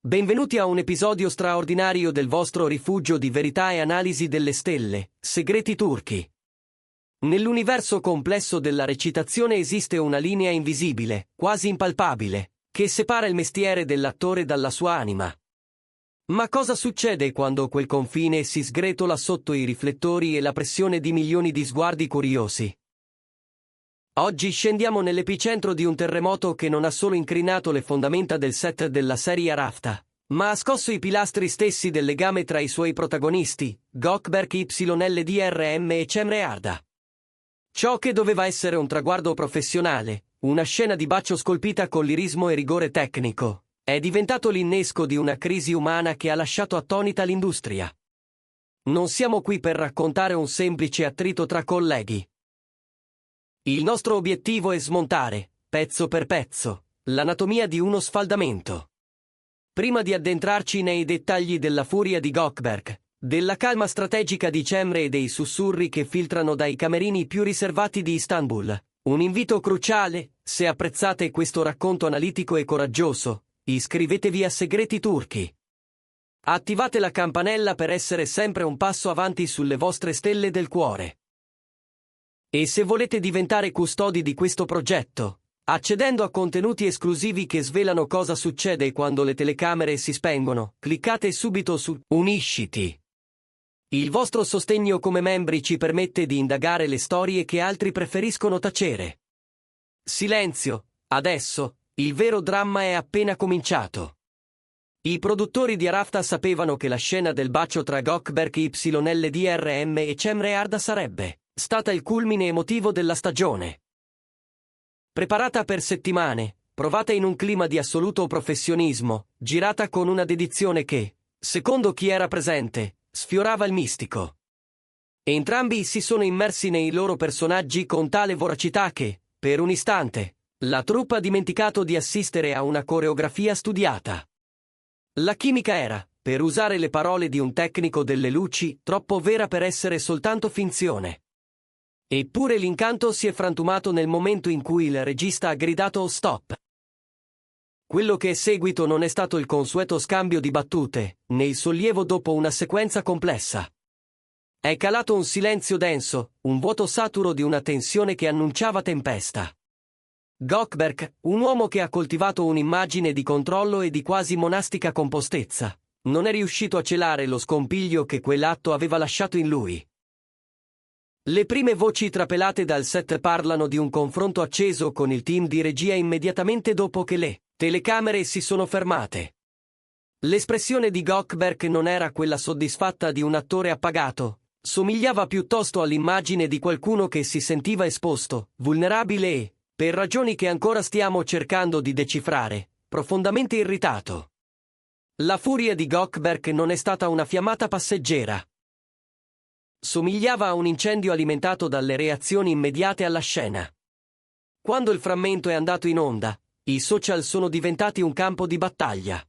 Benvenuti a un episodio straordinario del vostro rifugio di verità e analisi delle stelle, Segreti Turchi. Nell'universo complesso della recitazione esiste una linea invisibile, quasi impalpabile, che separa il mestiere dell'attore dalla sua anima. Ma cosa succede quando quel confine si sgretola sotto i riflettori e la pressione di milioni di sguardi curiosi? Oggi scendiamo nell'epicentro di un terremoto che non ha solo incrinato le fondamenta del set della serie Rafta, ma ha scosso i pilastri stessi del legame tra i suoi protagonisti, Gökberk YLDRM e Cemre Arda. Ciò che doveva essere un traguardo professionale, una scena di bacio scolpita con lirismo e rigore tecnico, è diventato l'innesco di una crisi umana che ha lasciato attonita l'industria. Non siamo qui per raccontare un semplice attrito tra colleghi. Il nostro obiettivo è smontare, pezzo per pezzo, l'anatomia di uno sfaldamento. Prima di addentrarci nei dettagli della furia di Gökberk, della calma strategica di Cemre e dei sussurri che filtrano dai camerini più riservati di Istanbul, un invito cruciale: se apprezzate questo racconto analitico e coraggioso, iscrivetevi a Segreti Turchi. Attivate la campanella per essere sempre un passo avanti sulle vostre stelle del cuore. E se volete diventare custodi di questo progetto, accedendo a contenuti esclusivi che svelano cosa succede quando le telecamere si spengono, cliccate subito su Unisciti. Il vostro sostegno come membri ci permette di indagare le storie che altri preferiscono tacere. Silenzio, adesso, il vero dramma è appena cominciato. I produttori di Rafta sapevano che la scena del bacio tra Gökberk YLDRM e Cemre Arda sarebbe stata il culmine emotivo della stagione. Preparata per settimane, provata in un clima di assoluto professionismo, girata con una dedizione che, secondo chi era presente, sfiorava il mistico. Entrambi si sono immersi nei loro personaggi con tale voracità che, per un istante, la troupe ha dimenticato di assistere a una coreografia studiata. La chimica era, per usare le parole di un tecnico delle luci, troppo vera per essere soltanto finzione. Eppure l'incanto si è frantumato nel momento in cui il regista ha gridato stop. Quello che è seguito non è stato il consueto scambio di battute, né il sollievo dopo una sequenza complessa. È calato un silenzio denso, un vuoto saturo di una tensione che annunciava tempesta. Gökberk, un uomo che ha coltivato un'immagine di controllo e di quasi monastica compostezza, non è riuscito a celare lo scompiglio che quell'atto aveva lasciato in lui. Le prime voci trapelate dal set parlano di un confronto acceso con il team di regia immediatamente dopo che le telecamere si sono fermate. L'espressione di Gökberk non era quella soddisfatta di un attore appagato, somigliava piuttosto all'immagine di qualcuno che si sentiva esposto, vulnerabile e, per ragioni che ancora stiamo cercando di decifrare, profondamente irritato. La furia di Gökberk non è stata una fiammata passeggera. Somigliava a un incendio alimentato dalle reazioni immediate alla scena. Quando il frammento è andato in onda, i social sono diventati un campo di battaglia.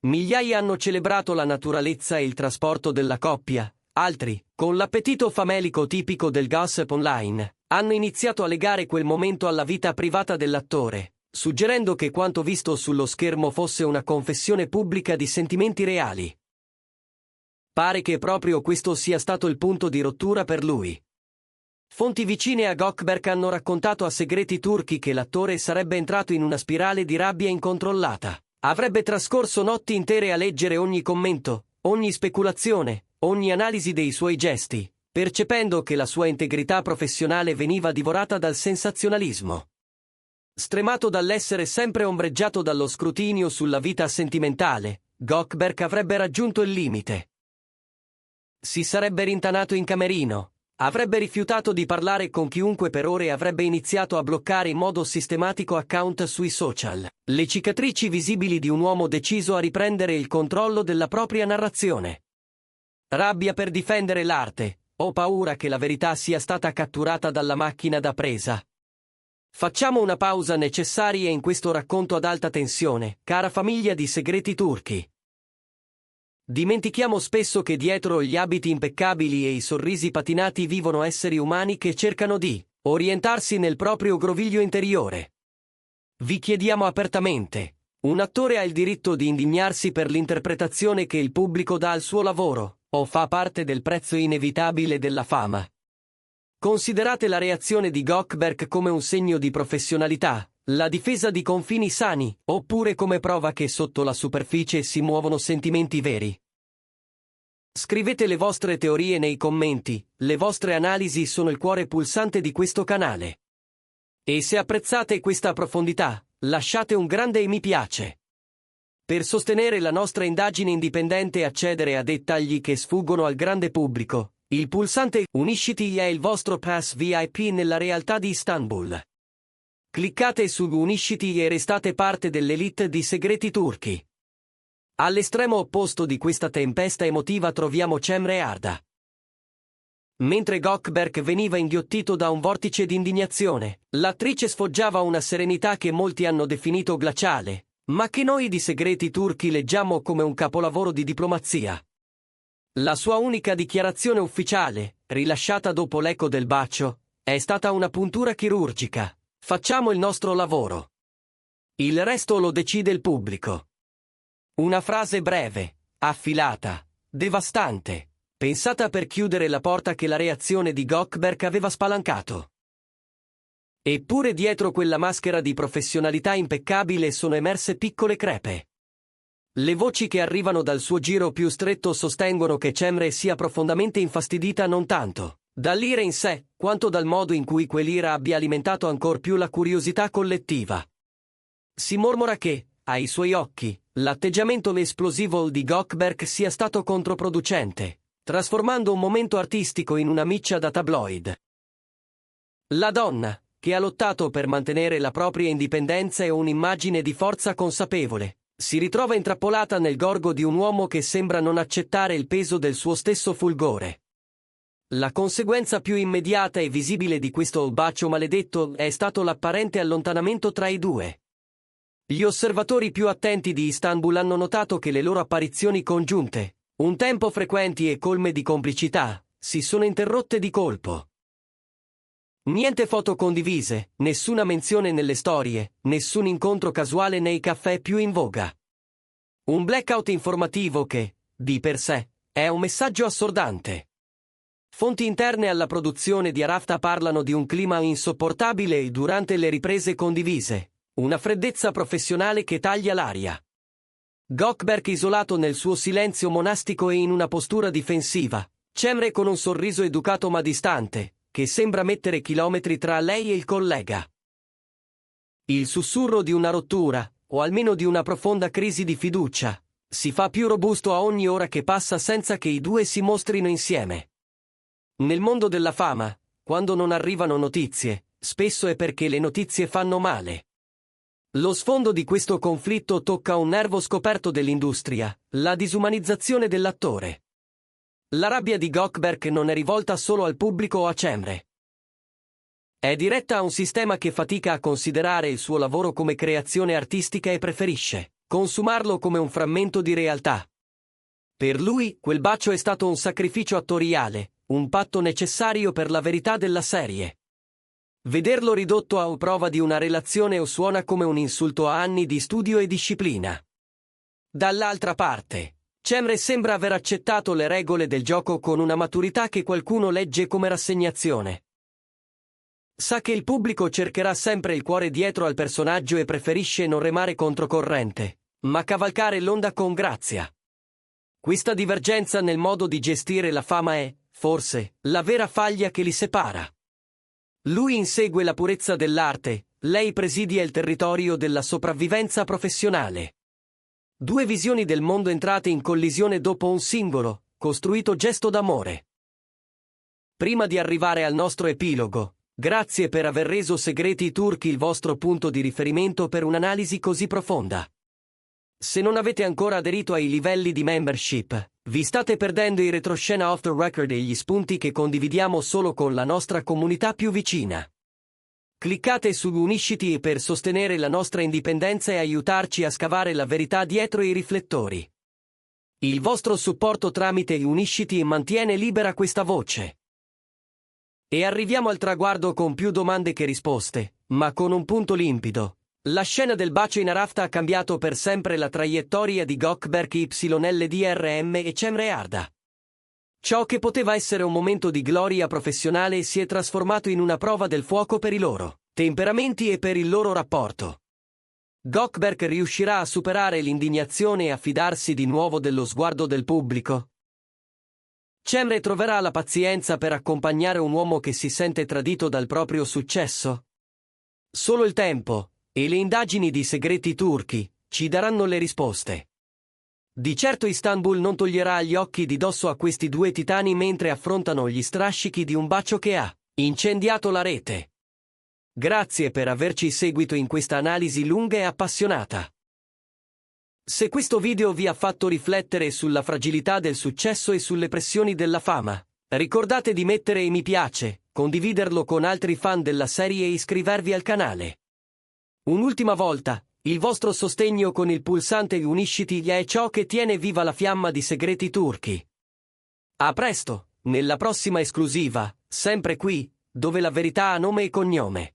Migliaia hanno celebrato la naturalezza e il trasporto della coppia, altri, con l'appetito famelico tipico del gossip online, hanno iniziato a legare quel momento alla vita privata dell'attore, suggerendo che quanto visto sullo schermo fosse una confessione pubblica di sentimenti reali. Pare che proprio questo sia stato il punto di rottura per lui. Fonti vicine a Gökberk hanno raccontato a Segreti Turchi che l'attore sarebbe entrato in una spirale di rabbia incontrollata. Avrebbe trascorso notti intere a leggere ogni commento, ogni speculazione, ogni analisi dei suoi gesti, percependo che la sua integrità professionale veniva divorata dal sensazionalismo. Stremato dall'essere sempre ombreggiato dallo scrutinio sulla vita sentimentale, Gökberk avrebbe raggiunto il limite. Si sarebbe rintanato in camerino, avrebbe rifiutato di parlare con chiunque per ore e avrebbe iniziato a bloccare in modo sistematico account sui social, le cicatrici visibili di un uomo deciso a riprendere il controllo della propria narrazione. Rabbia per difendere l'arte, o paura che la verità sia stata catturata dalla macchina da presa. Facciamo una pausa necessaria in questo racconto ad alta tensione, cara famiglia di Segreti Turchi. Dimentichiamo spesso che dietro gli abiti impeccabili e i sorrisi patinati vivono esseri umani che cercano di orientarsi nel proprio groviglio interiore. Vi chiediamo apertamente: Un attore ha il diritto di indignarsi per l'interpretazione che il pubblico dà al suo lavoro, o fa parte del prezzo inevitabile della fama. Considerate la reazione di Goldberg come un segno di professionalità, la difesa di confini sani, oppure come prova che sotto la superficie si muovono sentimenti veri. Scrivete le vostre teorie nei commenti, le vostre analisi sono il cuore pulsante di questo canale. E se apprezzate questa profondità, lasciate un grande mi piace. Per sostenere la nostra indagine indipendente e accedere a dettagli che sfuggono al grande pubblico, il pulsante Unisciti è il vostro pass VIP nella realtà di Istanbul. Cliccate su Unisciti e restate parte dell'elite di segreti turchi. All'estremo opposto di questa tempesta emotiva troviamo Cemre Arda. Mentre Gökberk veniva inghiottito da un vortice di indignazione, l'attrice sfoggiava una serenità che molti hanno definito glaciale, ma che noi di segreti turchi leggiamo come un capolavoro di diplomazia. La sua unica dichiarazione ufficiale, rilasciata dopo l'eco del bacio, è stata una puntura chirurgica: facciamo il nostro lavoro. Il resto lo decide il pubblico. Una frase breve, affilata, devastante, pensata per chiudere la porta che la reazione di Gökberk aveva spalancato. Eppure dietro quella maschera di professionalità impeccabile sono emerse piccole crepe. Le voci che arrivano dal suo giro più stretto sostengono che Cemre sia profondamente infastidita non tanto dall'ira in sé, quanto dal modo in cui quell'ira abbia alimentato ancor più la curiosità collettiva. Si mormora che, ai suoi occhi, l'atteggiamento esplosivo di Gökberk sia stato controproducente, trasformando un momento artistico in una miccia da tabloid. La donna, che ha lottato per mantenere la propria indipendenza e un'immagine di forza consapevole, si ritrova intrappolata nel gorgo di un uomo che sembra non accettare il peso del suo stesso fulgore. La conseguenza più immediata e visibile di questo bacio maledetto è stato l'apparente allontanamento tra i due. Gli osservatori più attenti di Istanbul hanno notato che le loro apparizioni congiunte, un tempo frequenti e colme di complicità, si sono interrotte di colpo. Niente foto condivise, nessuna menzione nelle storie, nessun incontro casuale nei caffè più in voga. Un blackout informativo che, di per sé, è un messaggio assordante. Fonti interne alla produzione di Arafta parlano di un clima insopportabile durante le riprese condivise, una freddezza professionale che taglia l'aria. Gökberk isolato nel suo silenzio monastico e in una postura difensiva, Cemre con un sorriso educato ma distante, che sembra mettere chilometri tra lei e il collega. Il sussurro di una rottura, o almeno di una profonda crisi di fiducia, si fa più robusto a ogni ora che passa senza che i due si mostrino insieme. Nel mondo della fama, quando non arrivano notizie, spesso è perché le notizie fanno male. Lo sfondo di questo conflitto tocca un nervo scoperto dell'industria, la disumanizzazione dell'attore. La rabbia di Gökberk non è rivolta solo al pubblico o a Cemre. È diretta a un sistema che fatica a considerare il suo lavoro come creazione artistica e preferisce consumarlo come un frammento di realtà. Per lui, quel bacio è stato un sacrificio attoriale, un patto necessario per la verità della serie. Vederlo ridotto a prova di una relazione o suona come un insulto a anni di studio e disciplina. Dall'altra parte, Cemre sembra aver accettato le regole del gioco con una maturità che qualcuno legge come rassegnazione. Sa che il pubblico cercherà sempre il cuore dietro al personaggio e preferisce non remare controcorrente, ma cavalcare l'onda con grazia. Questa divergenza nel modo di gestire la fama è, forse, la vera faglia che li separa. Lui insegue la purezza dell'arte, lei presidia il territorio della sopravvivenza professionale. Due visioni del mondo entrate in collisione dopo un singolo, costruito gesto d'amore. Prima di arrivare al nostro epilogo, grazie per aver reso Segreti Turchi il vostro punto di riferimento per un'analisi così profonda. Se non avete ancora aderito ai livelli di membership, vi state perdendo i retroscena off the record e gli spunti che condividiamo solo con la nostra comunità più vicina. Cliccate su Unisciti per sostenere la nostra indipendenza e aiutarci a scavare la verità dietro i riflettori. Il vostro supporto tramite Unisciti mantiene libera questa voce. E arriviamo al traguardo con più domande che risposte, ma con un punto limpido. La scena del bacio in Arafta ha cambiato per sempre la traiettoria di Gökberk YLDRM e Cemre Arda. Ciò che poteva essere un momento di gloria professionale si è trasformato in una prova del fuoco per i loro temperamenti e per il loro rapporto. Gökberk riuscirà a superare l'indignazione e a fidarsi di nuovo dello sguardo del pubblico? Cemre troverà la pazienza per accompagnare un uomo che si sente tradito dal proprio successo? Solo il tempo e le indagini di segreti turchi ci daranno le risposte. Di certo Istanbul non toglierà gli occhi di dosso a questi due titani mentre affrontano gli strascichi di un bacio che ha incendiato la rete. Grazie per averci seguito in questa analisi lunga e appassionata. Se questo video vi ha fatto riflettere sulla fragilità del successo e sulle pressioni della fama, ricordate di mettere mi piace, condividerlo con altri fan della serie e iscrivervi al canale. Un'ultima volta, il vostro sostegno con il pulsante Unisciti è ciò che tiene viva la fiamma di Segreti Turchi. A presto, nella prossima esclusiva, sempre qui, dove la verità ha nome e cognome.